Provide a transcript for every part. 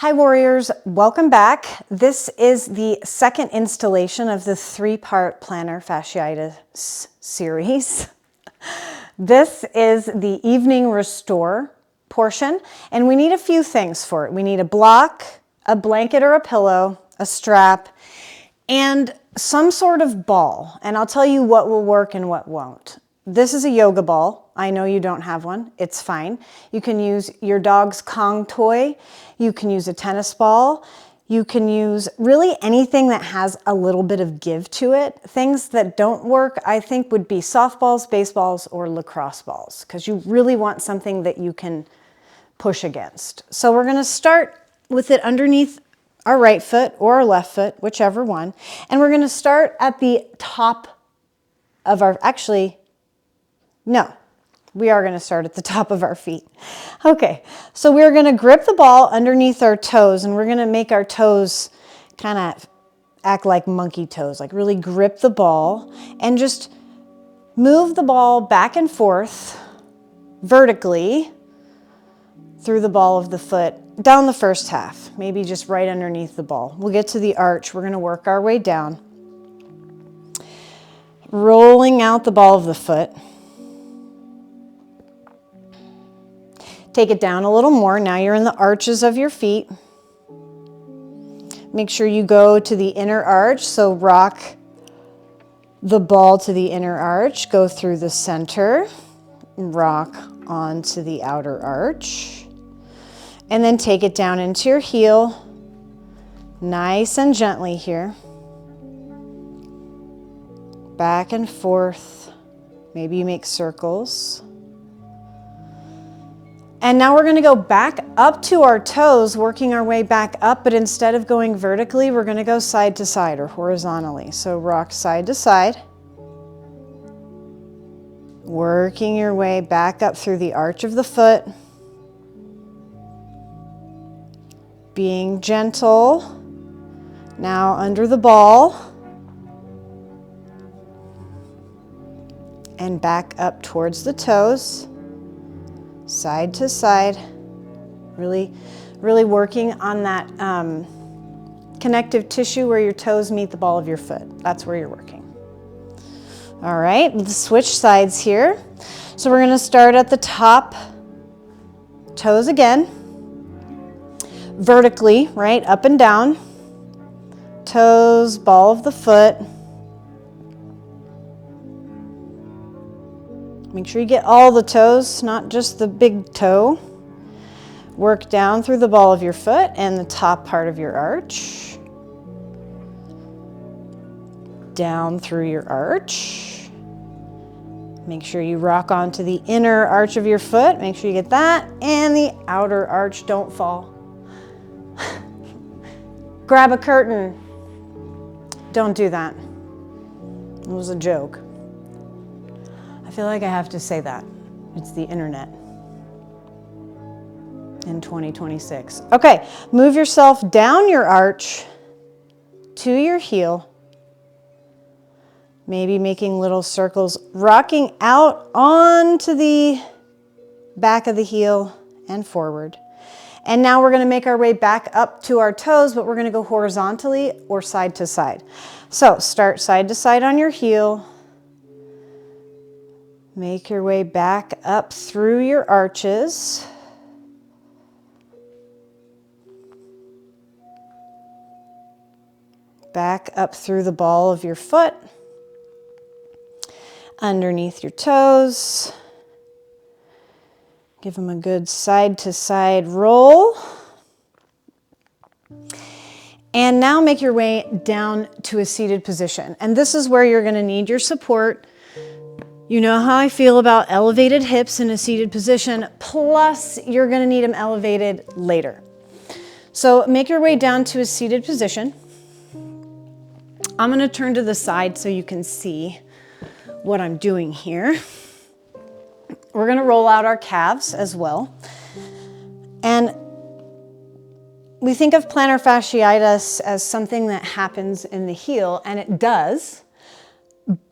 Hi warriors, welcome back. This is the second installation of the 3-part plantar fasciitis series. This is the evening restore portion, and we need a few things for it. We need a block, a blanket or a pillow, a strap, and some sort of ball. And I'll tell you what will work and what won't. This is a yoga ball. I know you don't have one. It's fine. You can use your dog's Kong toy. You can use a tennis ball. You can use really anything that has a little bit of give to it. Things that don't work, I think, would be softballs, baseballs, or lacrosse balls, because you really want something that you can push against. So we're going to start with it underneath our right foot or our left foot, whichever one. And we're going to start at the top of our, no, we are going to start at the top of our feet. Okay, so we're going to grip the ball underneath our toes, and we're going to make our toes kind of act like monkey toes, like really grip the ball and just move the ball back and forth vertically through the ball of the foot, down the first half, maybe just right underneath the ball. We'll get to the arch. We're going to work our way down, rolling out the ball of the foot. Take it down a little more. Now you're in the arches of your feet. Make sure you go to the inner arch. So rock the ball to the inner arch. Go through the center. Rock onto the outer arch. And then take it down into your heel. Nice and gently here. Back and forth. Maybe you make circles. And now we're going to go back up to our toes, working our way back up, but instead of going vertically, we're going to go side to side or horizontally. So rock side to side, working your way back up through the arch of the foot, being gentle. Now under the ball, and back up towards the toes. Side to side, really working on that connective tissue where your toes meet the ball of your foot. That's where you're working. All right, let's switch sides here. So we're going to start at the top, toes again, vertically, right, up and down, toes, ball of the foot. Make sure you get all the toes, not just the big toe. Work down through the ball of your foot and the top part of your arch. Down through your arch. Make sure you rock onto the inner arch of your foot. Make sure you get that. And the outer arch, don't fall. Grab a curtain. Don't do that. It was a joke. I feel like I have to say that. It's the internet in 2026. Okay, move yourself down your arch to your heel. Maybe making little circles, rocking out onto the back of the heel and forward. And now we're going to make our way back up to our toes, but we're going to go horizontally or side to side. So start side to side on your heel. Make your way back up through your arches. Back up through the ball of your foot. Underneath your toes. Give them a good side to side roll. And now make your way down to a seated position. And this is where you're going to need your support. You know how I feel about elevated hips in a seated position, plus you're going to need them elevated later. So make your way down to a seated position. I'm going to turn to the side so you can see what I'm doing here. We're going to roll out our calves as well. And we think of plantar fasciitis as something that happens in the heel, and it does.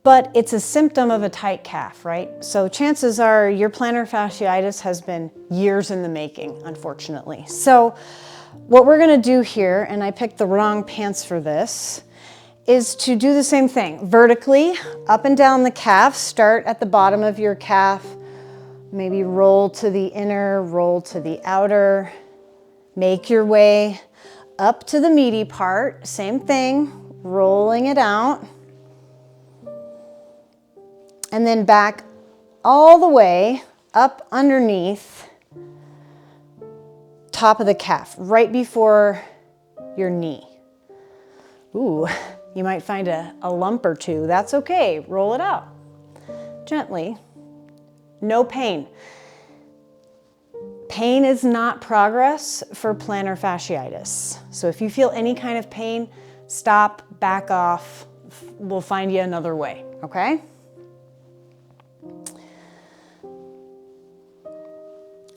But it's a symptom of a tight calf, right? So chances are your plantar fasciitis has been years in the making, unfortunately. So what we're gonna do here, and I picked the wrong pants for this, is to do the same thing. Vertically, up and down the calf. Start at the bottom of your calf. Maybe roll to the inner, roll to the outer. Make your way up to the meaty part. Same thing, rolling it out. And then back all the way up underneath top of the calf, right before your knee. Ooh, you might find a lump or two. That's okay. Roll it out gently. No pain. Pain is not progress for plantar fasciitis. So if you feel any kind of pain, stop, back off. We'll find you another way, okay?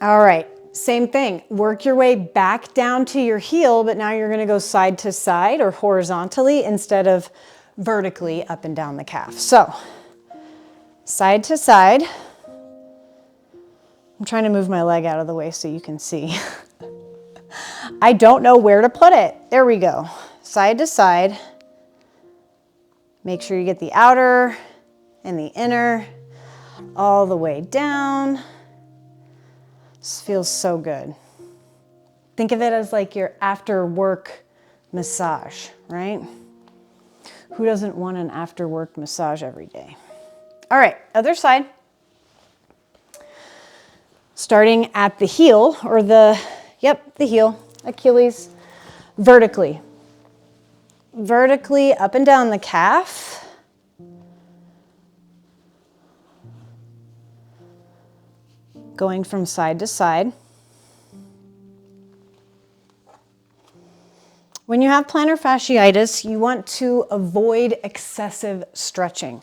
All right, same thing. Work your way back down to your heel, but now you're gonna go side to side or horizontally instead of vertically up and down the calf. So, side to side. I'm trying to move my leg out of the way so you can see. I don't know where to put it. There we go. Side to side. Make sure you get the outer and the inner all the way down. This feels so good. Think of it as like your after work massage, right? Who doesn't want an after work massage every day? All right, other side. Starting at the heel or the heel, Achilles, vertically. Vertically up and down the calf. Going from side to side. When you have plantar fasciitis, you want to avoid excessive stretching.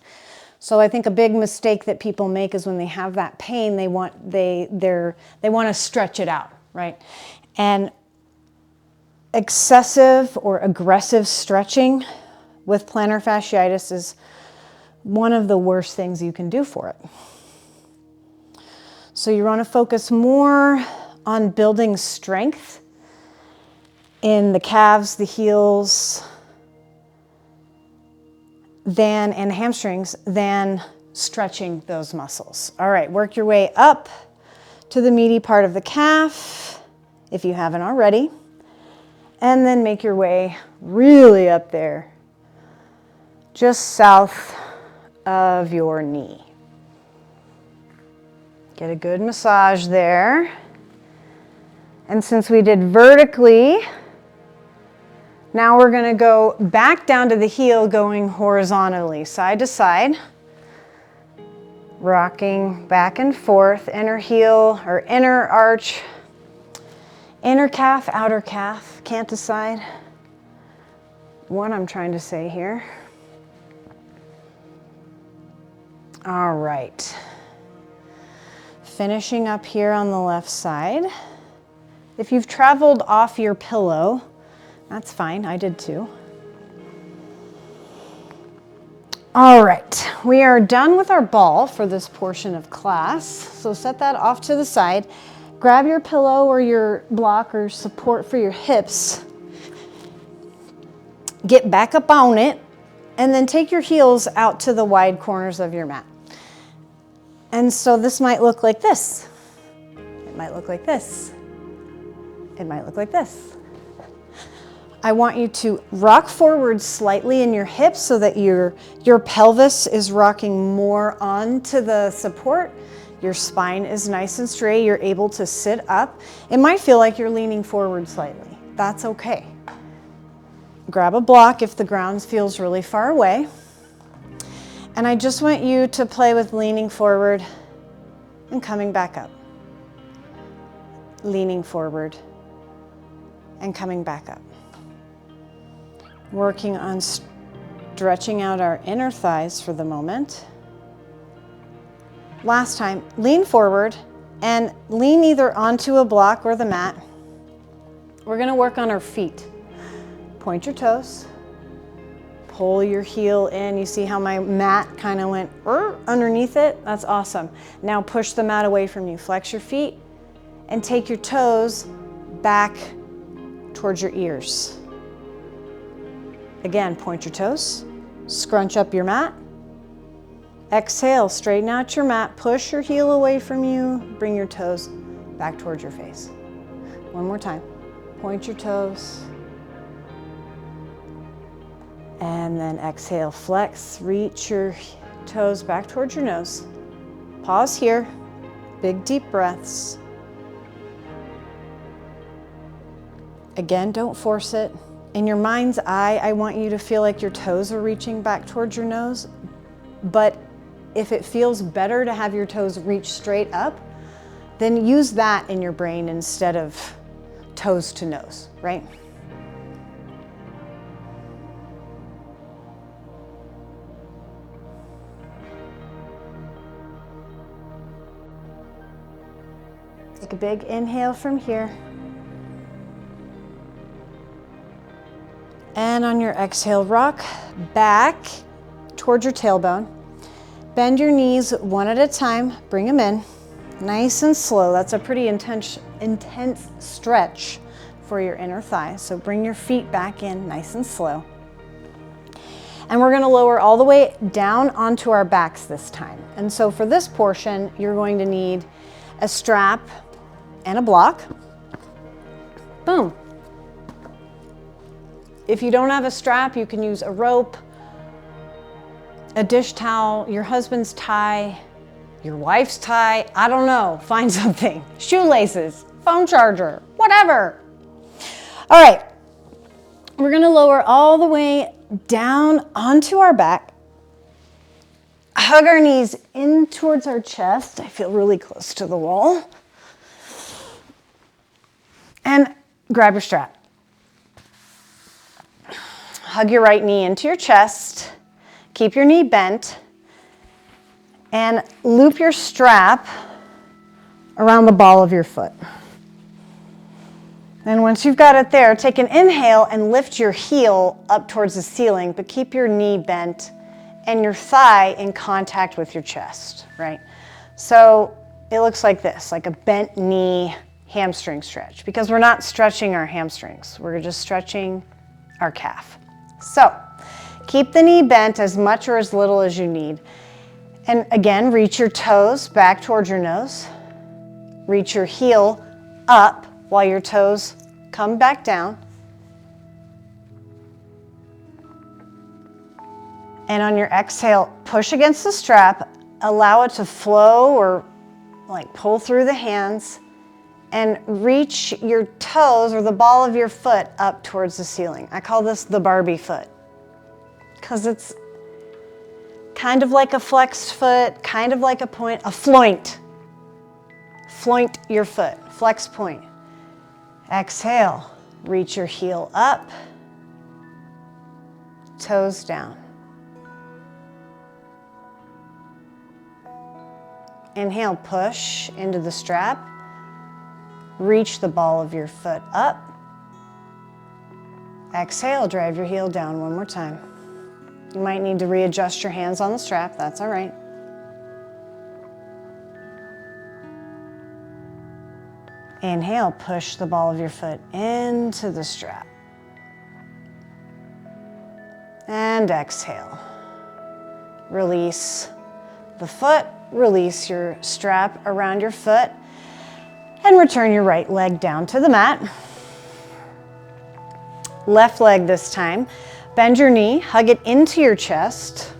So I think a big mistake that people make is when they have that pain, they want to stretch it out, right? And excessive or aggressive stretching with plantar fasciitis is one of the worst things you can do for it. So you want to focus more on building strength in the calves, the heels, and hamstrings than stretching those muscles. All right, work your way up to the meaty part of the calf, if you haven't already, and then make your way really up there, just south of your knee. Get a good massage there. And since we did vertically, now we're going to go back down to the heel, going horizontally, side to side. Rocking back and forth, inner heel or inner arch, inner calf, outer calf. Can't decide what I'm trying to say here. All right. Finishing up here on the left side. If you've traveled off your pillow, that's fine, I did too. All right, we are done with our ball for this portion of class. So set that off to the side. Grab your pillow or your block or support for your hips. Get back up on it, and then take your heels out to the wide corners of your mat. And so this might look like this. It might look like this. It might look like this. I want you to rock forward slightly in your hips so that your pelvis is rocking more onto the support. Your spine is nice and straight. You're able to sit up. It might feel like you're leaning forward slightly. That's okay. Grab a block if the ground feels really far away. And I just want you to play with leaning forward and coming back up. Leaning forward and coming back up. Working on stretching out our inner thighs for the moment. Last time, lean forward and lean either onto a block or the mat. We're going to work on our feet. Point your toes. Pull your heel in. You see how my mat kind of went underneath it? That's awesome. Now push the mat away from you. Flex your feet and take your toes back towards your ears. Again, point your toes, scrunch up your mat. Exhale, straighten out your mat, push your heel away from you, bring your toes back towards your face. One more time. Point your toes. And then exhale, flex, reach your toes back towards your nose. Pause here, big deep breaths. Again, don't force it. In your mind's eye, I want you to feel like your toes are reaching back towards your nose, but if it feels better to have your toes reach straight up, then use that in your brain instead of toes to nose, right? Take a big inhale from here. And on your exhale, rock back towards your tailbone. Bend your knees one at a time, bring them in, nice and slow. That's a pretty intense stretch for your inner thigh. So bring your feet back in nice and slow. And we're gonna lower all the way down onto our backs this time. And so for this portion, you're going to need a strap and a block. Boom. If you don't have a strap, you can use a rope, a dish towel, your husband's tie, your wife's tie, I don't know, find something. Shoelaces, phone charger, whatever. All right, we're gonna lower all the way down onto our back. Hug our knees in towards our chest. I feel really close to the wall. And grab your strap. Hug your right knee into your chest. Keep your knee bent. And loop your strap around the ball of your foot. And once you've got it there, take an inhale and lift your heel up towards the ceiling, but keep your knee bent and your thigh in contact with your chest, right? So it looks like this, like a bent knee hamstring stretch, because we're not stretching our hamstrings. We're just stretching our calf. So keep the knee bent as much or as little as you need. And again, reach your toes back towards your nose. Reach your heel up while your toes come back down. And on your exhale, push against the strap, allow it to flow or like pull through the hands, and reach your toes or the ball of your foot up towards the ceiling. I call this the Barbie foot because it's kind of like a flexed foot, kind of like a point, a floint. Floint your foot, flex point. Exhale, reach your heel up, toes down. Inhale, push into the strap. Reach the ball of your foot up. Exhale, drive your heel down one more time. You might need to readjust your hands on the strap, that's all right. Inhale, push the ball of your foot into the strap. And exhale. Release the foot, release your strap around your foot, and return your right leg down to the mat. Left leg this time. Bend your knee, hug it into your chest,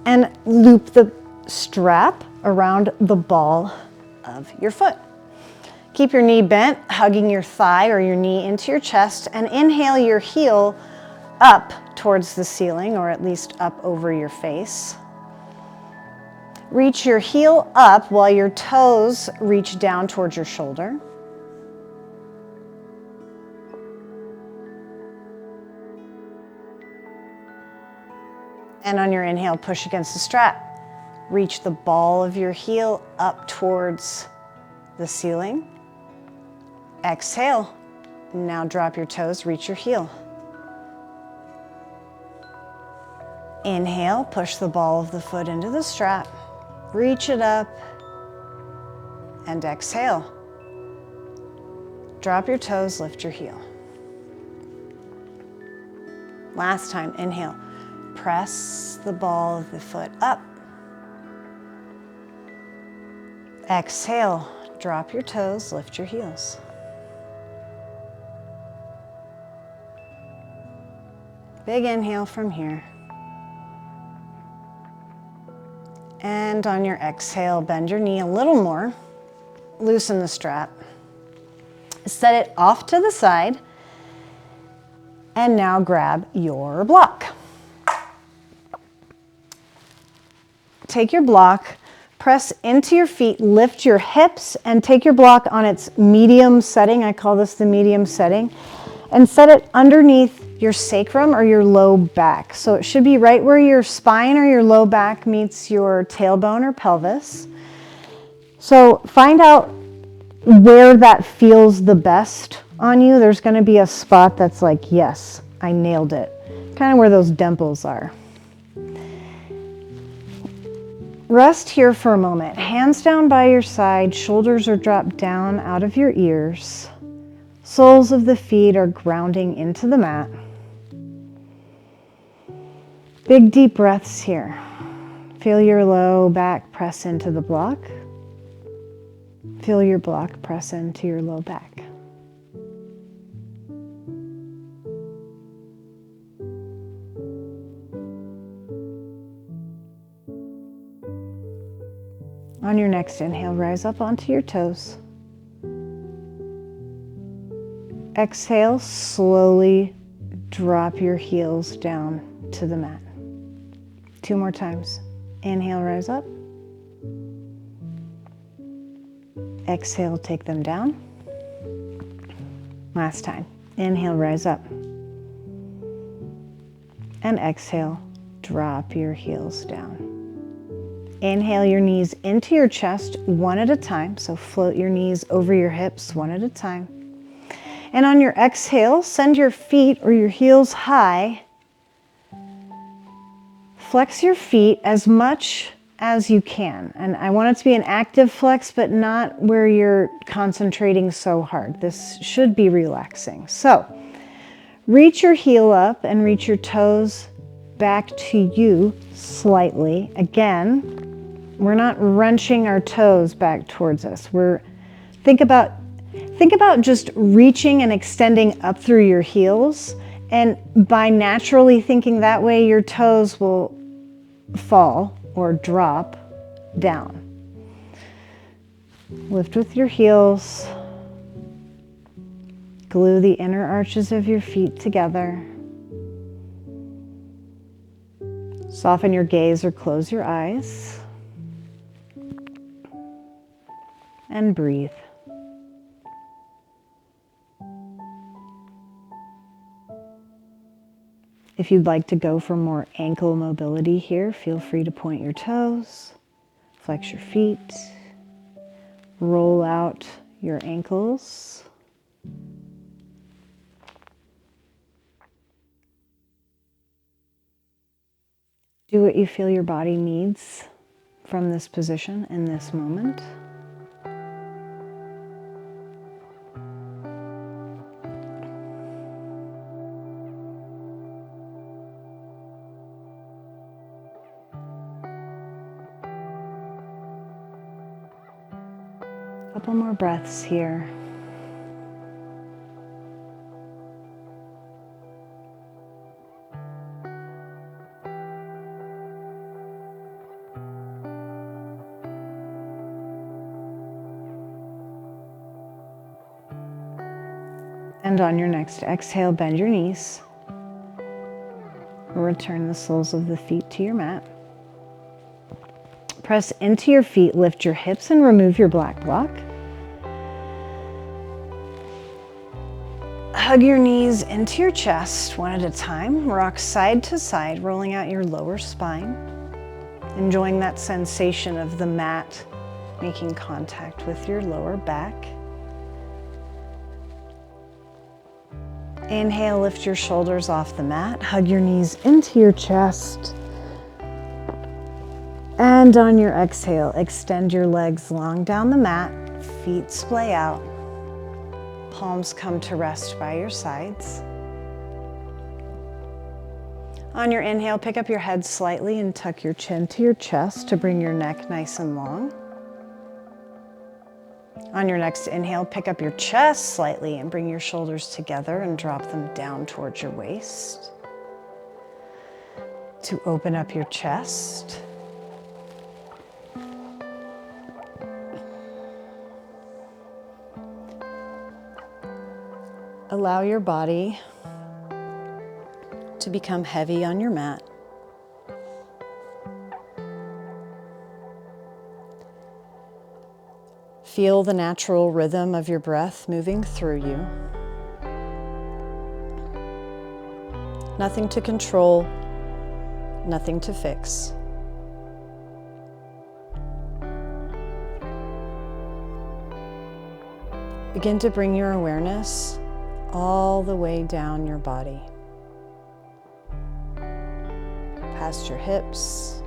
and loop the strap around the ball of your foot. Keep your knee bent, hugging your thigh or your knee into your chest, and inhale your heel up towards the ceiling, or at least up over your face. Reach your heel up while your toes reach down towards your shoulder. And on your inhale, push against the strap. Reach the ball of your heel up towards the ceiling. Exhale. Now drop your toes, reach your heel. Inhale, push the ball of the foot into the strap. Reach it up. And exhale. drop your toes, lift your heel. Last time, inhale. Press the ball of the foot up. Exhale, drop your toes, lift your heels. Big inhale from here. And on your exhale, bend your knee a little more. Loosen the strap. Set it off to the side. And now grab your block. Take your block, press into your feet, lift your hips, and take your block on its medium setting. I call this the medium setting. And set it underneath your sacrum or your low back. So it should be right where your spine or your low back meets your tailbone or pelvis. So find out where that feels the best on you. There's going to be a spot that's like, yes, I nailed it. Kind of where those dimples are. Rest here for a moment. Hands down by your side, shoulders are dropped down out of your ears. Soles of the feet are grounding into the mat. Big deep breaths here. Feel your low back press into the block. Feel your block press into your low back. On your next inhale, rise up onto your toes. Exhale, slowly drop your heels down to the mat. 2 more times. Inhale, rise up. Exhale, take them down. Last time. Inhale, rise up. And exhale, drop your heels down. Inhale your knees into your chest one at a time. So float your knees over your hips one at a time. And on your exhale, send your feet or your heels high. Flex your feet as much as you can. And I want it to be an active flex, but not where you're concentrating so hard. This should be relaxing. So reach your heel up and reach your toes back to you slightly. Again, we're not wrenching our toes back towards us. Think about just reaching and extending up through your heels. And by naturally thinking that way, your toes will fall or drop down. Lift with your heels. Glue the inner arches of your feet together. Soften your gaze or close your eyes. And breathe. If you'd like to go for more ankle mobility here, feel free to point your toes, flex your feet, roll out your ankles. Do what you feel your body needs from this position in this moment. Couple more breaths here. And on your next exhale, bend your knees. Return the soles of the feet to your mat. Press into your feet, lift your hips and remove your black block. Hug your knees into your chest one at a time. Rock side to side, rolling out your lower spine. Enjoying that sensation of the mat making contact with your lower back. Inhale, lift your shoulders off the mat. Hug your knees into your chest. And on your exhale, extend your legs long down the mat. Feet splay out. Palms come to rest by your sides. On your inhale, pick up your head slightly and tuck your chin to your chest to bring your neck nice and long. On your next inhale, pick up your chest slightly and bring your shoulders together and drop them down towards your waist. To open up your chest. Allow your body to become heavy on your mat. Feel the natural rhythm of your breath moving through you. Nothing to control, nothing to fix. Begin to bring your awareness all the way down your body. Past your hips,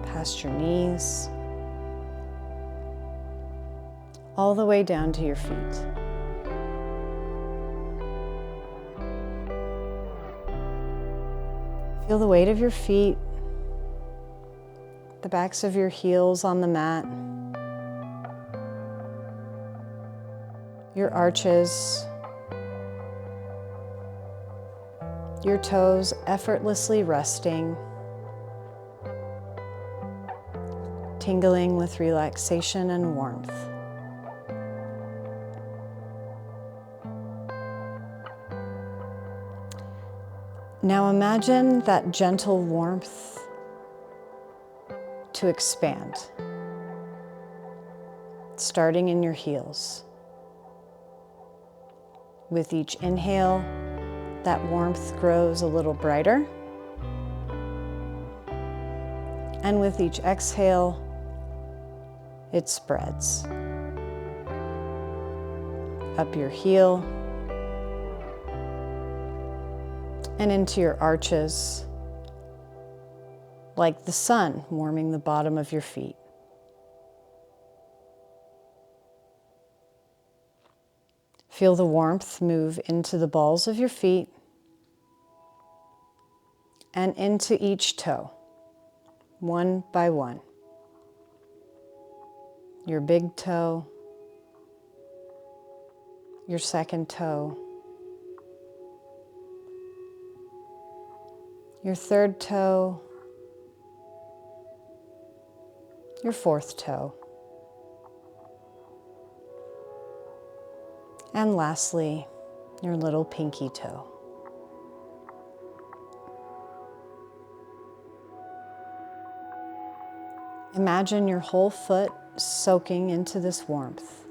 past your knees, all the way down to your feet. Feel the weight of your feet, the backs of your heels on the mat, your arches, your toes effortlessly resting, tingling with relaxation and warmth. Now imagine that gentle warmth to expand, starting in your heels. With each inhale, that warmth grows a little brighter. And with each exhale, it spreads. Up your heel and into your arches, like the sun warming the bottom of your feet. Feel the warmth move into the balls of your feet and into each toe, one by one. Your big toe, your second toe, your third toe, your fourth toe, and lastly, your little pinky toe. Imagine your whole foot soaking into this warmth.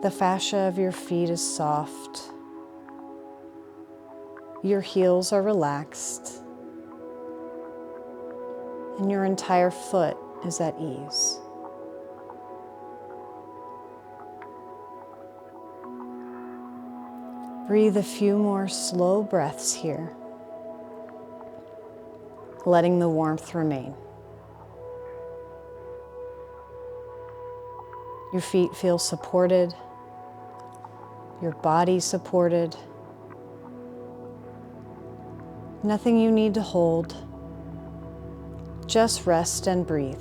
The fascia of your feet is soft. Your heels are relaxed. And your entire foot is at ease. Breathe a few more slow breaths here, letting the warmth remain. Your feet feel supported, your body supported. Nothing you need to hold, just rest and breathe.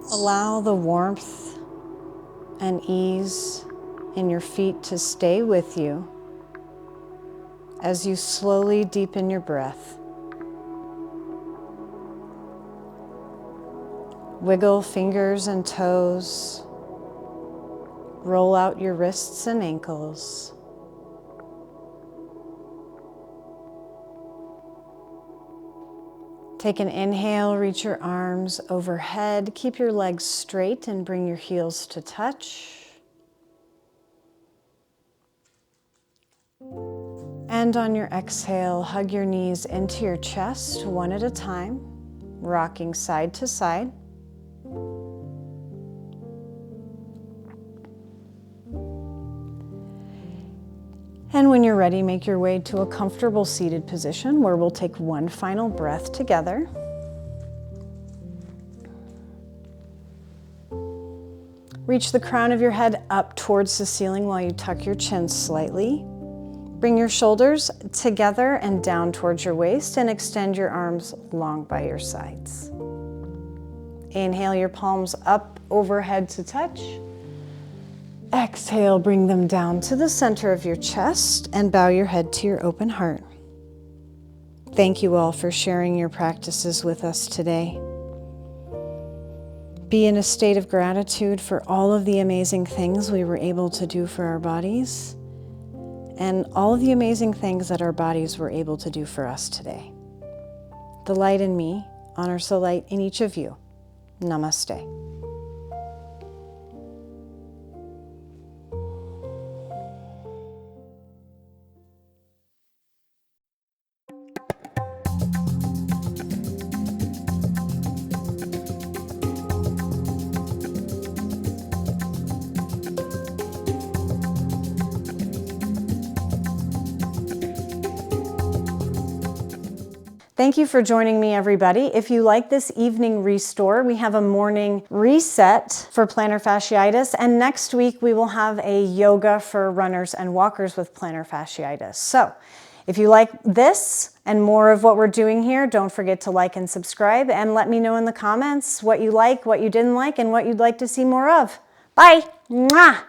Allow the warmth and ease in your feet to stay with you as you slowly deepen your breath. Wiggle fingers and toes. Roll out your wrists and ankles. Take an inhale, reach your arms overhead. Keep your legs straight and bring your heels to touch. And on your exhale, hug your knees into your chest one at a time, rocking side to side. And when you're ready, make your way to a comfortable seated position where we'll take one final breath together. Reach the crown of your head up towards the ceiling while you tuck your chin slightly. Bring your shoulders together and down towards your waist and extend your arms long by your sides. Inhale your palms up overhead to touch. Exhale, bring them down to the center of your chest and bow your head to your open heart. Thank you all for sharing your practices with us today. Be in a state of gratitude for all of the amazing things we were able to do for our bodies and all of the amazing things that our bodies were able to do for us today. The light in me honors the light in each of you. Namaste. Thank you for joining me, everybody. If you like this evening restore, we have a morning reset for plantar fasciitis, and next week we will have a yoga for runners and walkers with plantar fasciitis. So if you like this and more of what we're doing here, don't forget to like and subscribe, and let me know in the comments what you like, what you didn't like, and what you'd like to see more of. Bye. Mwah.